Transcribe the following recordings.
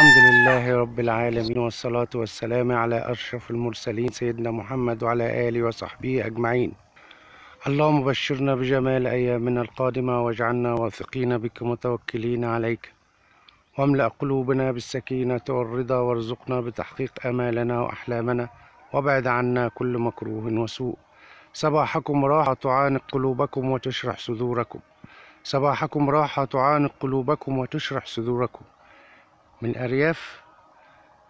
الحمد لله رب العالمين، والصلاة والسلام على أشرف المرسلين سيدنا محمد وعلى آله وصحبه أجمعين. اللهم بشرنا بجمال أيامنا القادمة، واجعلنا واثقين بك متوكلين عليك، واملأ قلوبنا بالسكينة والرضا، وارزقنا بتحقيق آمالنا وأحلامنا، وابعد عنا كل مكروه وسوء. صباحكم راحة تعانق قلوبكم وتشرح صدوركم. صباحكم راحة تعانق قلوبكم وتشرح صدوركم. من أرياف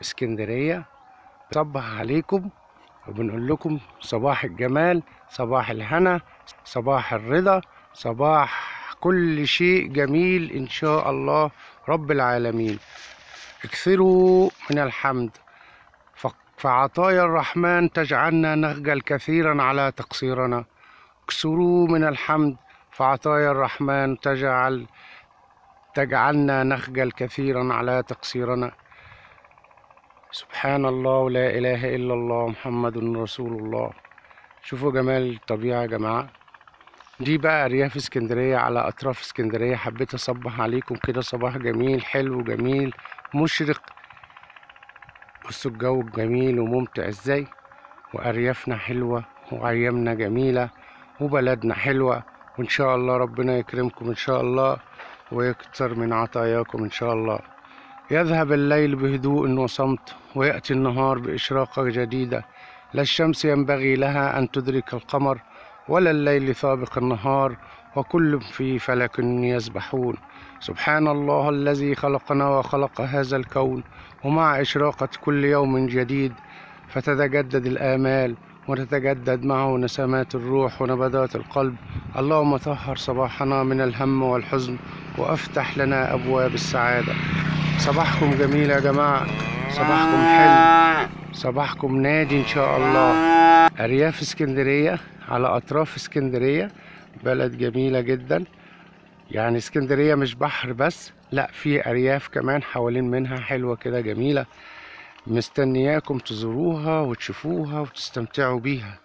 اسكندرية صبح عليكم، وبنقول لكم صباح الجمال، صباح الهنا، صباح الرضا، صباح كل شيء جميل إن شاء الله رب العالمين. اكثروا من الحمد، فعطايا الرحمن تجعلنا نخجل كثيرا على تقصيرنا. اكثروا من الحمد، فعطايا الرحمن تجعلنا نخجل كثيرا على تقصيرنا. سبحان الله ولا إله إلا الله محمد رسول الله. شوفوا جمال الطبيعة يا جماعة. دي بقى أرياف اسكندرية على أطراف اسكندرية. حبيت أصبح عليكم كده صباح جميل حلو جميل مشرق. بصوا الجو جميل وممتع ازاي، وأريافنا حلوة وأيامنا جميلة وبلدنا حلوة، وإن شاء الله ربنا يكرمكم إن شاء الله ويكتر من عطاياكم إن شاء الله. يذهب الليل بهدوء وصمت، ويأتي النهار بإشراقة جديدة. لا الشمس ينبغي لها أن تدرك القمر، ولا الليل سابق النهار، وكل في فلك يسبحون. سبحان الله الذي خلقنا وخلق هذا الكون، ومع إشراقة كل يوم جديد فتتجدد الآمال، وتتجدد معه نسمات الروح ونبضات القلب. اللهم طهر صباحنا من الهم والحزن، وأفتح لنا أبواب السعادة. صباحكم جميل يا جماعة، صباحكم حلو، صباحكم نادي إن شاء الله. أرياف اسكندرية على أطراف اسكندرية، بلد جميلة جدا. يعني اسكندرية مش بحر بس، لا، في أرياف كمان حوالين منها حلوة كده جميلة، مستنياكم تزوروها وتشوفوها وتستمتعوا بيها.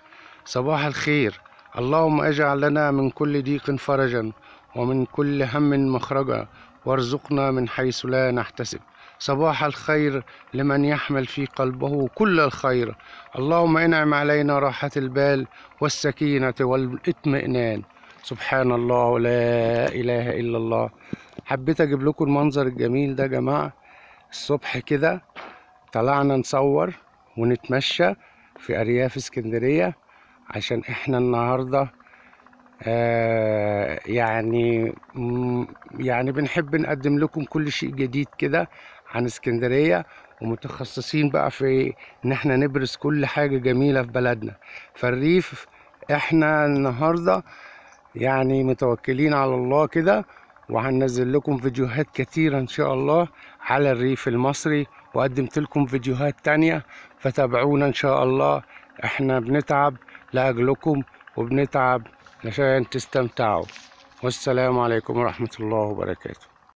صباح الخير. اللهم اجعل لنا من كل ضيق فرجا، ومن كل هم مخرجا، وارزقنا من حيث لا نحتسب. صباح الخير لمن يحمل في قلبه كل الخير. اللهم انعم علينا راحة البال والسكينة والاطمئنان. سبحان الله ولا إله إلا الله. حبيت أجيب لكم المنظر الجميل ده يا جماعة. الصبح كده طلعنا نصور ونتمشى في أرياف اسكندرية، عشان احنا النهاردة يعني بنحب نقدم لكم كل شيء جديد كده عن اسكندرية، ومتخصصين بقى في ان احنا نبرز كل حاجة جميلة في بلدنا. فالريف احنا النهاردة يعني متوكلين على الله كده، وهننزل لكم فيديوهات كتيرة ان شاء الله على الريف المصري، وقدمت لكم فيديوهات تانية، فتابعونا ان شاء الله. احنا بنتعب لأجلكم، وبنتعب عشان تستمتعوا. والسلام عليكم ورحمة الله وبركاته.